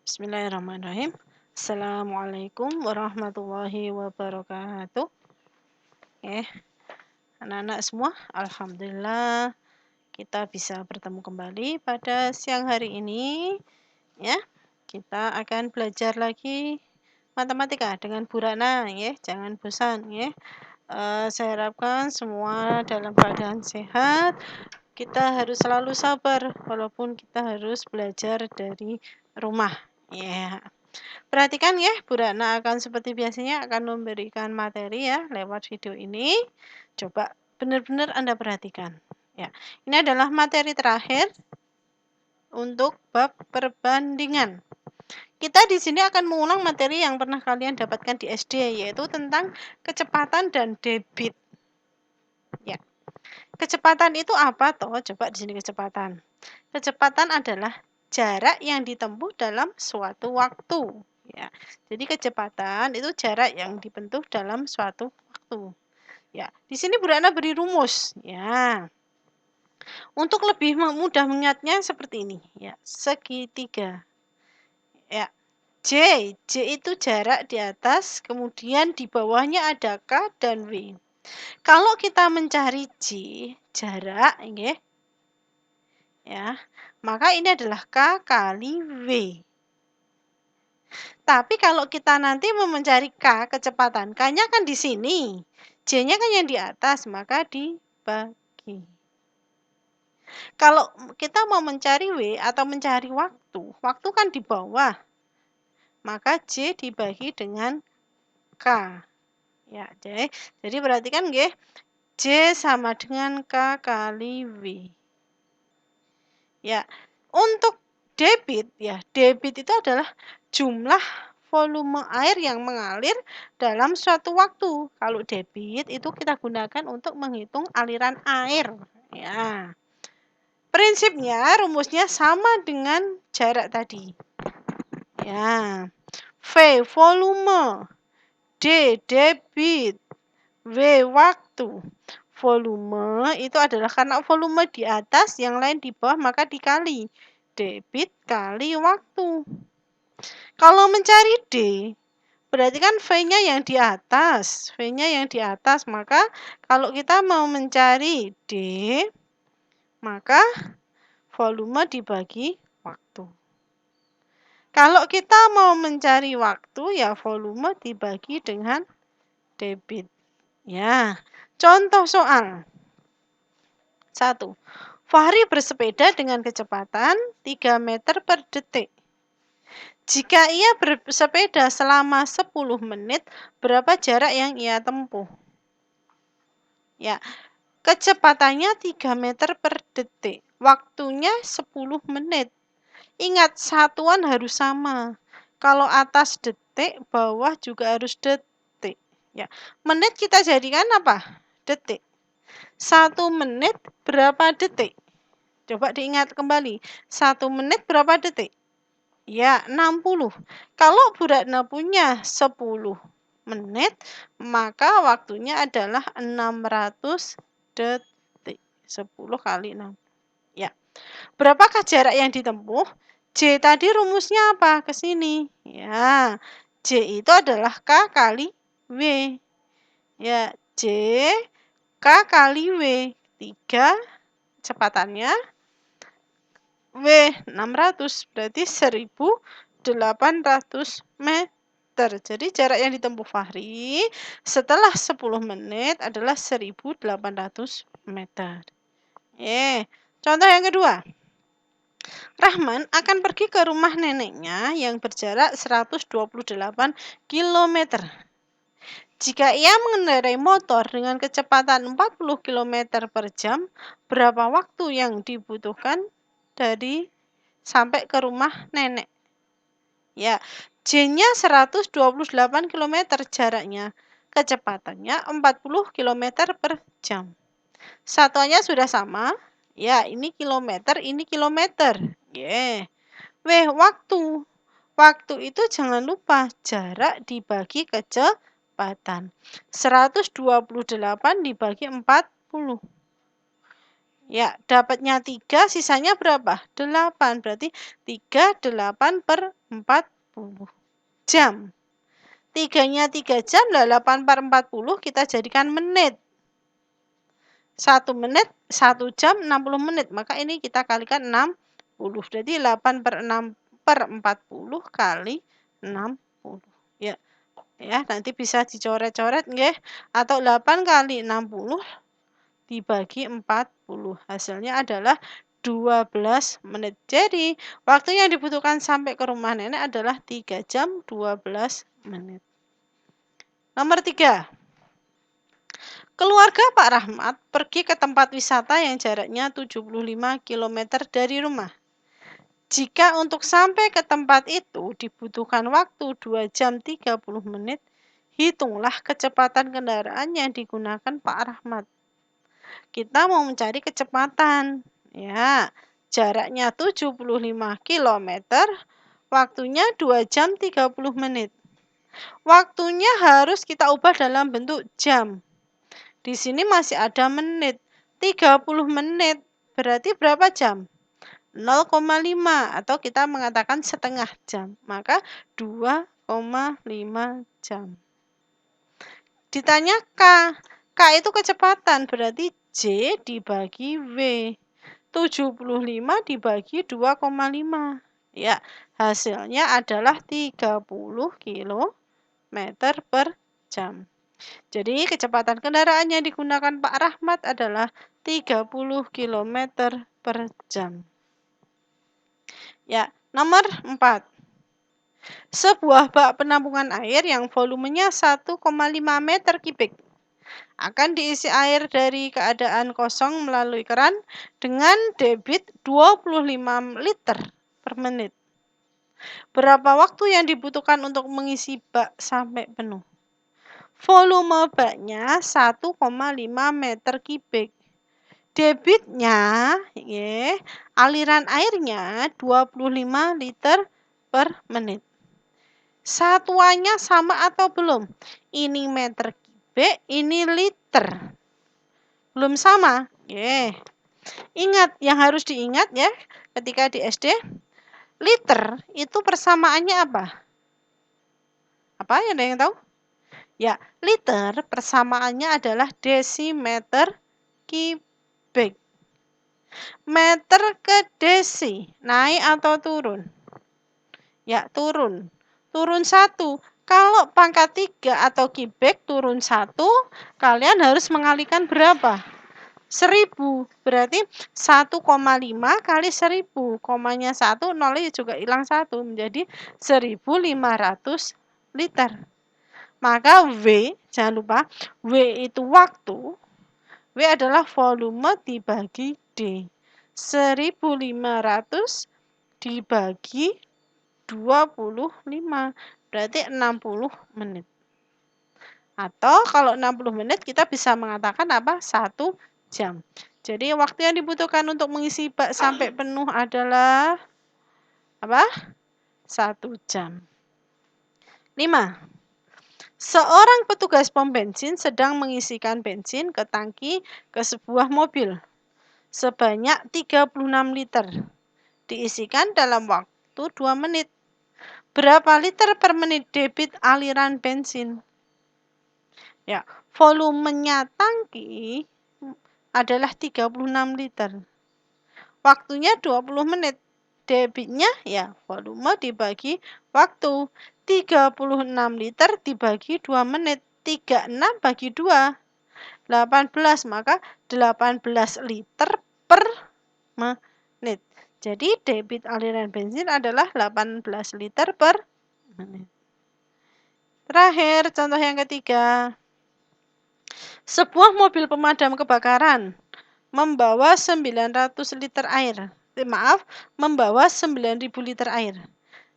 Bismillahirrahmanirrahim. Assalamualaikum warahmatullahi wabarakatuh. Eh, anak-anak semua, alhamdulillah kita bisa bertemu kembali pada siang hari ini. Ya, kita akan belajar lagi matematika dengan Bu Rana, ya. Jangan bosan, ya. Saya harapkan semua dalam keadaan sehat. Kita harus selalu sabar, walaupun kita harus belajar dari rumah. Ya. Perhatikan ya, Bu Ratna akan seperti biasanya akan memberikan materi ya lewat video ini. Coba benar-benar Anda perhatikan. Ya, ini adalah materi terakhir untuk bab perbandingan. Kita di sini akan mengulang materi yang pernah kalian dapatkan di SD, yaitu tentang kecepatan dan debit. Ya, kecepatan itu apa toh? Coba di sini kecepatan. Kecepatan adalah jarak yang ditempuh dalam suatu waktu. Ya, jadi kecepatan itu jarak yang ditempuh dalam suatu waktu. Ya, di sini Bu Rana beri rumus. Ya, untuk lebih mudah mengingatnya seperti ini. Ya, segitiga. Ya, J itu jarak di atas, kemudian di bawahnya ada K dan W. Kalau kita mencari J, jarak, ya, maka ini adalah K kali W. Tapi kalau kita nanti mau mencari K, kecepatan, K-nya kan di sini. J-nya kan yang di atas, maka dibagi. Kalau kita mau mencari W atau mencari waktu kan di bawah. Maka J dibagi dengan K. Ya, jadi perhatikan nggih. J sama dengan K kali W. Ya, untuk debit itu adalah jumlah volume air yang mengalir dalam suatu waktu. Kalau debit itu kita gunakan untuk menghitung aliran air. Ya. Prinsipnya, rumusnya sama dengan jarak tadi. Ya. V volume, D debit, W waktu. Volume itu adalah karena volume di atas, yang lain di bawah, maka dikali. Debit kali waktu. Kalau mencari D, berarti kan V-nya yang di atas. V-nya yang di atas, maka kalau kita mau mencari D, maka volume dibagi waktu. Kalau kita mau mencari waktu, ya volume dibagi dengan debit. Ya, contoh soal. 1. Fahri bersepeda dengan kecepatan 3 meter per detik. Jika ia bersepeda selama 10 menit, berapa jarak yang ia tempuh? Ya, kecepatannya 3 meter per detik. Waktunya 10 menit. Ingat, satuan harus sama. Kalau atas detik, bawah juga harus detik. Ya, menit kita jadikan apa? Detik. 1 menit berapa detik? Coba diingat kembali. 1 menit berapa detik? Ya, 60. Kalau Bu Ratna punya 10 menit, maka waktunya adalah 600 detik. 10 kali 6. Ya. Berapakah jarak yang ditempuh? J tadi rumusnya apa? Ke sini. Ya, J itu adalah K kali W. Ya, J K kali W. 3 kecepatannya. W 600 berarti 1800 meter. Jadi jarak yang ditempuh Fahri setelah 10 menit adalah 1800 meter. Contoh yang kedua. Rahman akan pergi ke rumah neneknya yang berjarak 128 km. Jika ia mengendarai motor dengan kecepatan 40 km per jam, berapa waktu yang dibutuhkan dari sampai ke rumah nenek? Ya, J-nya 128 km jaraknya. Kecepatannya 40 km per jam. Satuannya sudah sama. Ya, ini kilometer, ini kilometer. Waktu. Waktu itu jangan lupa jarak dibagi kecepatan. 128 dibagi 40. Ya, dapatnya 3, sisanya berapa? 8. Berarti 38/40 jam. 3-nya 3 jam, 8/40 kita jadikan menit. 1 menit, 1 jam, 60 menit. Maka ini kita kalikan 60. Jadi 8/6/40 kali 60. Ya, ya nanti bisa dicoret-coret nggih. Atau 8 kali 60 dibagi 40. Hasilnya adalah 12 menit. Jadi, waktu yang dibutuhkan sampai ke rumah nenek adalah 3 jam 12 menit. Nomor 3. Keluarga Pak Rahmat pergi ke tempat wisata yang jaraknya 75 km dari rumah. Jika untuk sampai ke tempat itu dibutuhkan waktu 2 jam 30 menit, hitunglah kecepatan kendaraan yang digunakan Pak Rahmat. Kita mau mencari kecepatan. Ya, jaraknya 75 km, waktunya 2 jam 30 menit. Waktunya harus kita ubah dalam bentuk jam. Di sini masih ada menit. 30 menit. Berarti berapa jam? 0,5 atau kita mengatakan setengah jam. Maka 2,5 jam. Ditanya K. K itu kecepatan. Berarti J dibagi V. 75 dibagi 2,5. Ya, hasilnya adalah 30 km per jam. Jadi kecepatan kendaraan yang digunakan Pak Rahmat adalah 30 km per jam. Ya, nomor 4. Sebuah bak penampungan air yang volumenya 1,5 meter kubik akan diisi air dari keadaan kosong melalui keran dengan debit 25 liter per menit. Berapa waktu yang dibutuhkan untuk mengisi bak sampai penuh? Volume baknya 1,5 meter kubik. Debitnya, aliran airnya 25 liter per menit. Satuannya sama atau belum? Ini meter kubik, ini liter. Belum sama? Ingat, yang harus diingat ya ketika di SD, liter itu persamaannya apa? Apa ada yang tahu? Ya, liter persamaannya adalah desimeter kubik. Meter ke desi, naik atau turun? Ya, turun. Turun 1. Kalau pangkat 3 atau kubik turun 1, kalian harus mengalihkan berapa? 1000. Berarti 1,5 kali 1000. Komanya 1, nolnya juga hilang 1. Menjadi 1500 liter. Maka W, jangan lupa, W itu waktu, W adalah volume dibagi D. 1500 dibagi 25, berarti 60 menit. Atau kalau 60 menit kita bisa mengatakan apa? 1 jam. Jadi waktu yang dibutuhkan untuk mengisi bak sampai penuh adalah apa? 1 jam. 5. Seorang petugas pom bensin sedang mengisikan bensin ke tangki ke sebuah mobil sebanyak 36 liter. Diisikan dalam waktu 2 menit. Berapa liter per menit debit aliran bensin? Ya, volumenya tangki adalah 36 liter. Waktunya 20 menit. Debitnya ya volume dibagi waktu. 36 liter dibagi 2 menit. 36 bagi 2. 18. Maka 18 liter per menit. Jadi debit aliran bensin adalah 18 liter per menit. Terakhir, contoh yang ketiga. Sebuah mobil pemadam kebakaran membawa 900 liter air. Membawa 9.000 liter air.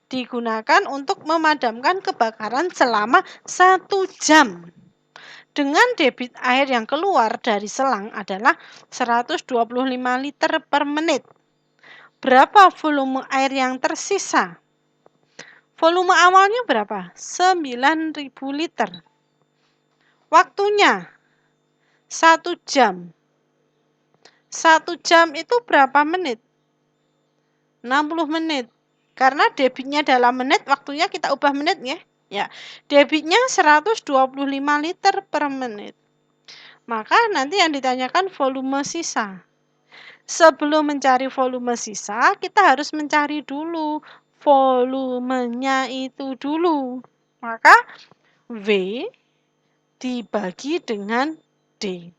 Digunakan untuk memadamkan kebakaran selama 1 jam. Dengan debit air yang keluar dari selang adalah 125 liter per menit. Berapa volume air yang tersisa? Volume awalnya berapa? 9.000 liter. Waktunya 1 jam. 1 jam itu berapa menit? 60 menit. Karena debitnya dalam menit, waktunya kita ubah menit nggih. Ya, debitnya 125 liter per menit. Maka nanti yang ditanyakan volume sisa. Sebelum mencari volume sisa, kita harus mencari dulu volumenya itu dulu. Maka V dibagi dengan D.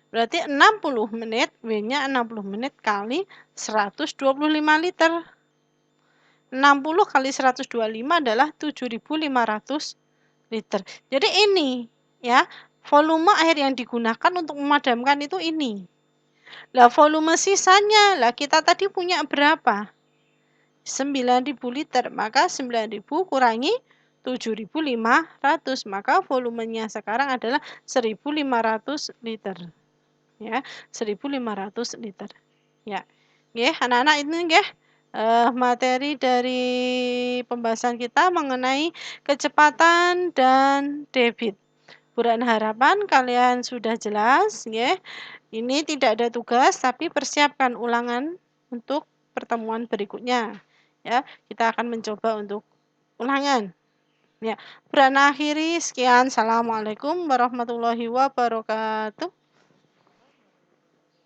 Berarti 60 menit, W-nya 60 menit kali 125 liter. 60 kali 125 adalah 7.500 liter. Jadi ini ya, volume air yang digunakan untuk memadamkan itu ini. Lah volume sisanya, lah kita tadi punya berapa? 9.000 liter, maka 9.000 kurangi 7.500, maka volumenya sekarang adalah 1.500 liter. Ya, 1.500 liter. Ya. Nggih, anak-anak ini nggih materi dari pembahasan kita mengenai kecepatan dan debit. Bulan harapan kalian sudah jelas nggih. Ini tidak ada tugas tapi persiapkan ulangan untuk pertemuan berikutnya. Ya, kita akan mencoba untuk ulangan. Ya, Brana akhiri sekian. Assalamualaikum warahmatullahi wabarakatuh.